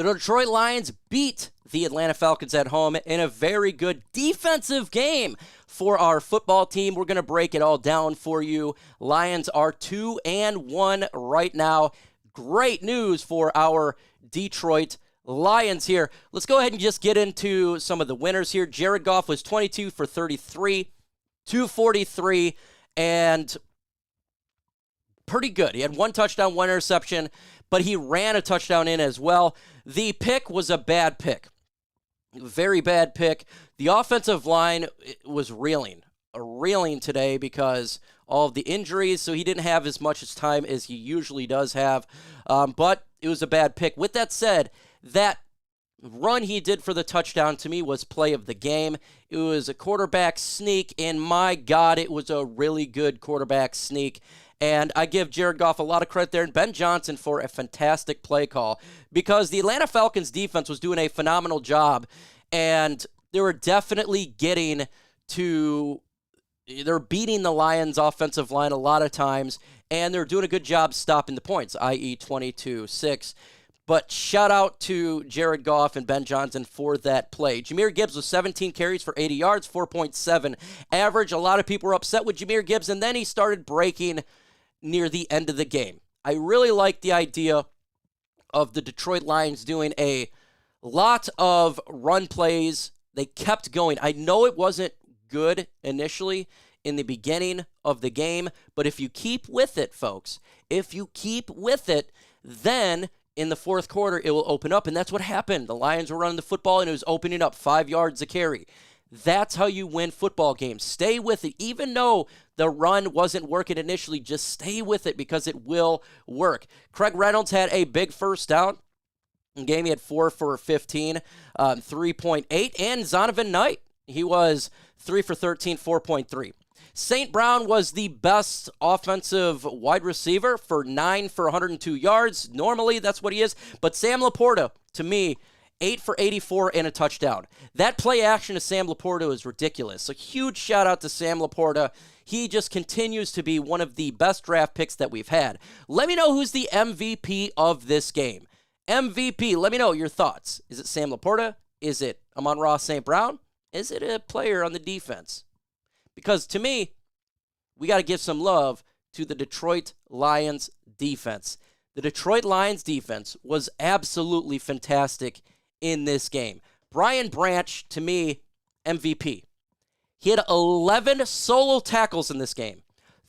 The Detroit Lions beat the Atlanta Falcons at home in a very good defensive game for our football team. We're going to break it all down for you. Lions are 2-1 right now. Great news for our Detroit Lions here. Let's go ahead and just get into some of the winners here. Jared Goff was 22 for 33, 243, and pretty good. He had one touchdown, one interception, but he ran a touchdown in as well. The pick was a bad pick. Very bad pick. The offensive line was reeling today because all of the injuries, so he didn't have as much time as he usually does have, but it was a bad pick. With that said, that run he did for the touchdown to me was play of the game. It was a quarterback sneak, and my God, it was a really good quarterback sneak. And I give Jared Goff a lot of credit there and Ben Johnson for a fantastic play call because the Atlanta Falcons defense was doing a phenomenal job, and they were definitely getting to – they're beating the Lions' offensive line a lot of times, and they're doing a good job stopping the points, i.e. 22-6. But shout out to Jared Goff and Ben Johnson for that play. Jahmyr Gibbs was 17 carries for 80 yards, 4.7 average. A lot of people were upset with Jahmyr Gibbs, and then he started breaking near the end of the game. I really like the idea of the Detroit Lions doing a lot of run plays. They kept going. I know it wasn't good initially in the beginning of the game, but if you keep with it, folks, if you keep with it, then in the fourth quarter it will open up, and that's what happened. The Lions were running the football, and it was opening up 5 yards a carry. That's how you win football games. Stay with it. Even though the run wasn't working initially, just stay with it because it will work. Craig Reynolds had a big first down in the game. He had 4 for 15, 3.8. And Zonovan Knight, he was 3 for 13, 4.3. St. Brown was the best offensive wide receiver for 9 for 102 yards. Normally, that's what he is. But Sam Laporta, to me, 8 for 84 and a touchdown. That play action of Sam Laporta is ridiculous. A huge shout out to Sam Laporta. He just continues to be one of the best draft picks that we've had. Let me know who's the MVP of this game. MVP, let me know your thoughts. Is it Sam Laporta? Is it Amon-Ra St. Brown? Is it a player on the defense? Because to me, we got to give some love to the Detroit Lions defense. The Detroit Lions defense was absolutely fantastic in this game. Brian Branch, to me, MVP. He had 11 solo tackles in this game.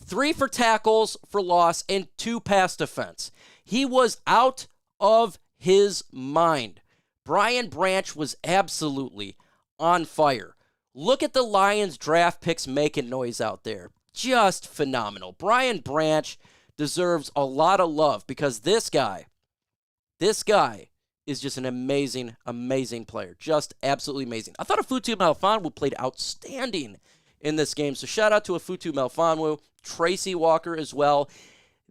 3 for tackles for loss and 2 pass defense. He was out of his mind. Brian Branch was absolutely on fire. Look at the Lions draft picks making noise out there. Just phenomenal. Brian Branch deserves a lot of love because this guy is just an amazing, amazing player. Just absolutely amazing. I thought Afutu Melifonwu played outstanding in this game, so shout out to Afutu Melifonwu, Tracy Walker as well.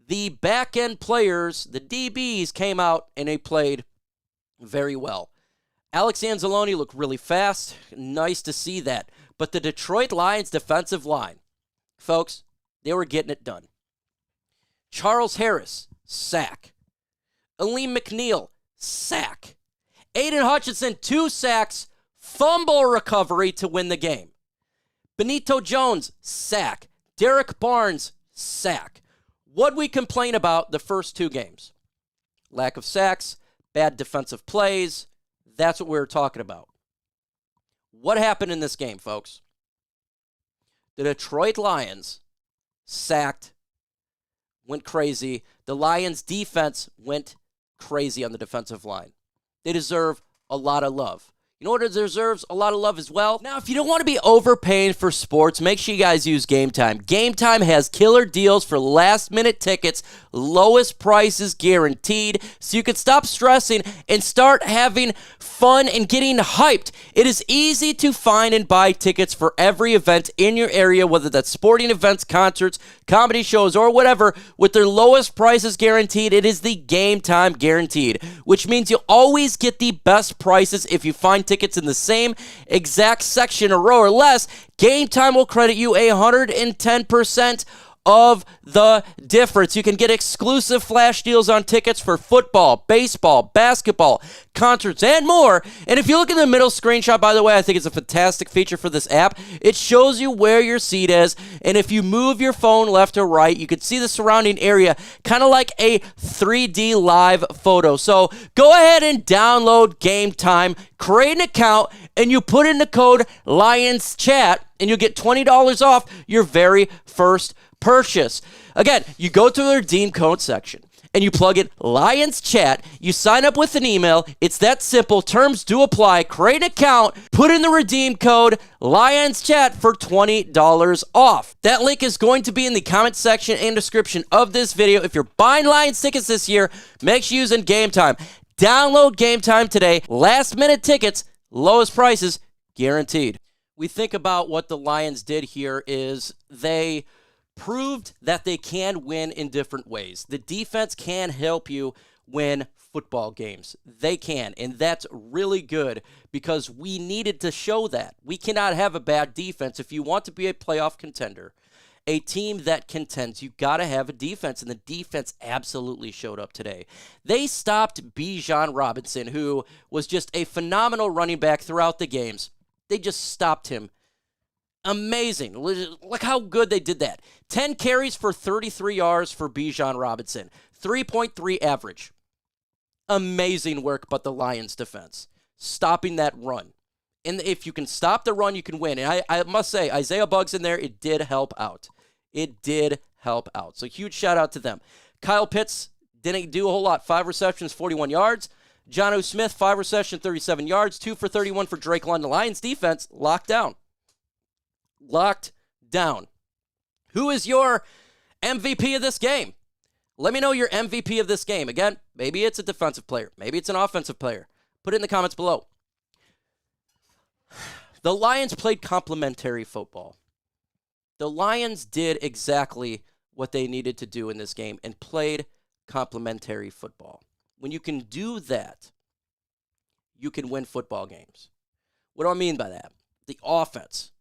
The back-end players, the DBs, came out and they played very well. Alex Anzalone looked really fast. Nice to see that. But the Detroit Lions defensive line, folks, they were getting it done. Charles Harris, sack. Aleem McNeil, sack. Aiden Hutchinson, 2 sacks, fumble recovery to win the game. Benito Jones, sack. Derek Barnes, sack. What'd we complain about the first 2 games? Lack of sacks, bad defensive plays. That's what we were talking about. What happened in this game, folks? The Detroit Lions sacked, went crazy. The Lions defense went crazy on the defensive line. They deserve a lot of love. You know what deserves a lot of love as well? Now, if you don't want to be overpaying for sports, make sure you guys use GameTime. GameTime has killer deals for last-minute tickets, lowest prices guaranteed, so you can stop stressing and start having fun and getting hyped. It is easy to find and buy tickets for every event in your area, whether that's sporting events, concerts, comedy shows, or whatever. With their lowest prices guaranteed, it is the GameTime guaranteed, which means you'll always get the best prices if you find tickets in the same exact section or row or less. GameTime will credit you 110% of the difference. You can get exclusive flash deals on tickets for football, baseball, basketball, concerts, and more. And if you look at the middle screenshot, by the way, I think it's a fantastic feature for this app. It shows you where your seat is, and if you move your phone left or right, you can see the surrounding area, kind of like a 3D live photo. So go ahead and download GameTime, create an account, and you put in the code LIONSCHAT, and you'll get $20 off your very first purchase. Again, you go to the redeem code section and you plug in Lions Chat. You sign up with an email. It's that simple. Terms do apply. Create an account. Put in the redeem code Lions Chat for $20 off. That link is going to be in the comment section and description of this video. If you're buying Lions tickets this year, make sure you're using GameTime. Download GameTime today. Last minute tickets, lowest prices guaranteed. We think about what the Lions did here is they proved that they can win in different ways. The defense can help you win football games. They can, and that's really good because we needed to show that. We cannot have a bad defense. If you want to be a playoff contender, a team that contends, you got to have a defense, and the defense absolutely showed up today. They stopped Bijan Robinson, who was just a phenomenal running back throughout the games. They just stopped him. Amazing. Look how good they did that. 10 carries for 33 yards for Bijan Robinson. 3.3 average. Amazing work, but the Lions defense. Stopping that run. And if you can stop the run, you can win. And I must say, Isaiah Buggs in there, it did help out. It did help out. So huge shout out to them. Kyle Pitts didn't do a whole lot. 5 receptions, 41 yards. Geno Smith, 5 receptions, 37 yards. 2 for 31 for Drake London. Lions defense locked down. Locked down. Who is your MVP of this game? Let me know your MVP of this game. Again, maybe it's a defensive player. Maybe it's an offensive player. Put it in the comments below. The Lions played complementary football. The Lions did exactly what they needed to do in this game and played complementary football. When you can do that, you can win football games. What do I mean by that? The offense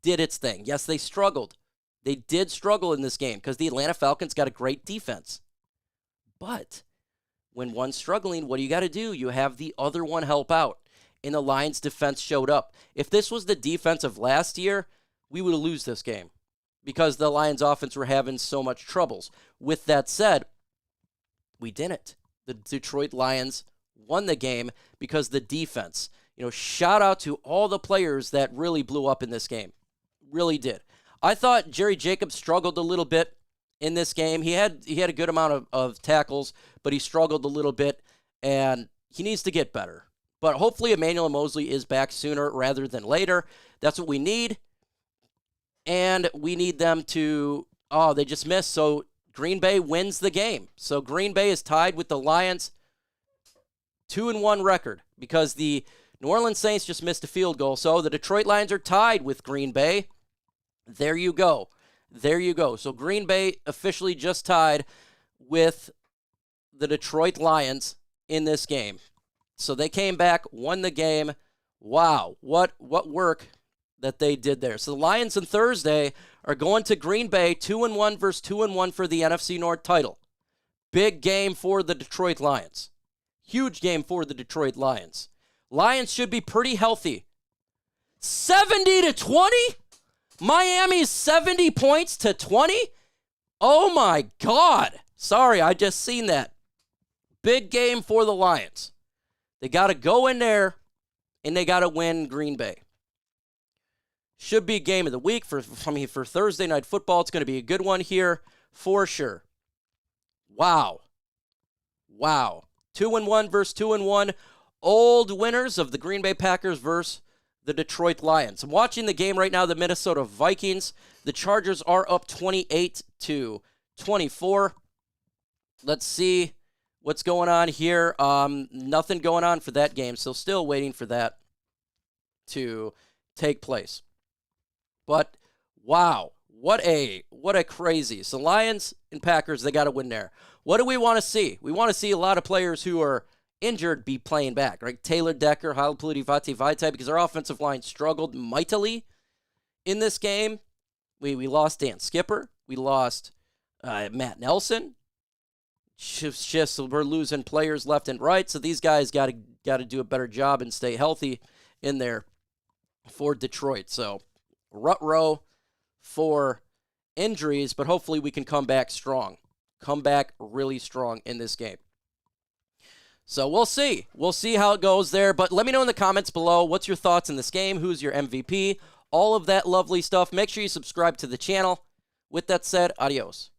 did its thing. Yes, they struggled. They did struggle in this game because the Atlanta Falcons got a great defense. But when one's struggling, what do you got to do? You have the other one help out. And the Lions defense showed up. If this was the defense of last year, we would lose this game because the Lions offense were having so much troubles. With that said, we didn't. The Detroit Lions won the game because the defense, shout out to all the players that really blew up in this game. Really did. I thought Jerry Jacobs struggled a little bit in this game. He had a good amount of tackles, but he struggled a little bit, and he needs to get better. But hopefully Emmanuel Mosley is back sooner rather than later. That's what we need. And we need them to, they just missed. So Green Bay wins the game. So Green Bay is tied with the Lions, 2-1 record because the New Orleans Saints just missed a field goal. So the Detroit Lions are tied with Green Bay. There you go. There you go. So Green Bay officially just tied with the Detroit Lions in this game. So they came back, won the game. Wow, what work that they did there. So the Lions on Thursday are going to Green Bay, 2-1 versus 2-1 for the NFC North title. Big game for the Detroit Lions. Huge game for the Detroit Lions. Lions should be pretty healthy. 70-20? Miami's 70 points to 20? Oh my God. Sorry, I just seen that. Big game for the Lions. They got to go in there, and they got to win Green Bay. Should be game of the week for Thursday Night Football. It's going to be a good one here for sure. Wow. 2-1 versus 2-1. Old winners of the Green Bay Packers versus the Detroit Lions. I'm watching the game right now, the Minnesota Vikings. The Chargers are up 28-24. Let's see what's going on here. Nothing going on for that game, so still waiting for that to take place. But wow, what a crazy. So Lions and Packers, they got to win there. What do we want to see? We want to see a lot of players who are injured be playing back, right? Taylor Decker, Halapoulivaati Vaitai, because our offensive line struggled mightily in this game. We lost Dan Skipper. We lost Matt Nelson. Shifts, we're losing players left and right, so these guys got to do a better job and stay healthy in there for Detroit. So rut row for injuries, but hopefully we can come back strong. Come back really strong in this game. So we'll see. We'll see how it goes there. But let me know in the comments below, what's your thoughts in this game? Who's your MVP? All of that lovely stuff. Make sure you subscribe to the channel. With that said, adios.